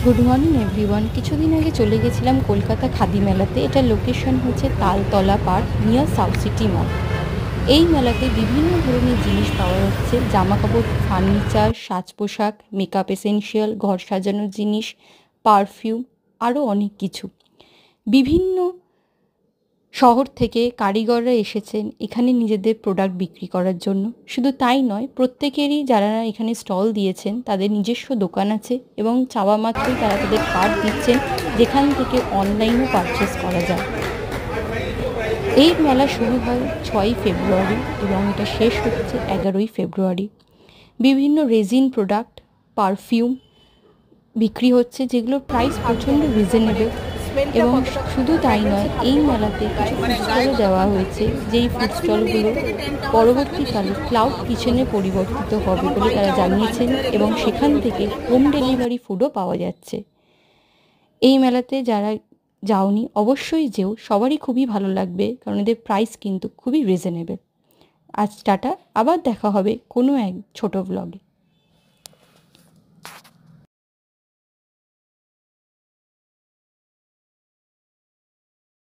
Good morning everyone. কিছুদিন আগে চলে গেছিলাম কলকাতা খাদি মেলাতে। এটা লোকেশন হচ্ছে Taltala park near South City Mall. এই মেলাতে বিভিন্ন ধরনের জিনিস পাওয়া যাচ্ছে, জামা কাপড়, ফার্নিচার, সাজ পোশাক, মেকআপ এসেনশিয়াল, ঘর সাজানোর জিনিস, পারফিউম, আরও অনেক কিছু। বিভিন্ন শহর থেকে কারিগররা এসেছেন এখানে নিজেদের প্রোডাক্ট বিক্রি করার জন্য। শুধু তাই নয়, প্রত্যেকেরই যারা এখানে স্টল দিয়েছেন তাদের নিজস্ব দোকান আছে এবং চাওয়া মাত্রই তারা তাদের কার্ড দিচ্ছেন, যেখান থেকে অনলাইনও পারচেস করা যায়। এই মেলা শুরু হয় 6ই ফেব্রুয়ারি এবং এটা শেষ হচ্ছে 11ই ফেব্রুয়ারি। বিভিন্ন রেজিন প্রোডাক্ট, পারফিউম বিক্রি হচ্ছে, যেগুলোর প্রাইস প্রচণ্ড রিজনেবল। এবং শুধু তাই নয়, এই মেলাতে কিছু ফুড স্টলও দেওয়া হয়েছে, যেই ফুড স্টলগুলো পরবর্তীকালে ক্লাউড কিচেনে পরিবর্তিত হবে বলে তারা জানিয়েছেন এবং সেখান থেকে হোম ডেলিভারি ফুডও পাওয়া যাচ্ছে। এই মেলাতে যারা যাওনি অবশ্যই যেও, সবারই খুবই ভালো লাগবে, কারণ এদের প্রাইস কিন্তু খুবই রিজনেবল। আজ টাটা, আবার দেখা হবে কোনো এক ছোট ব্লগে।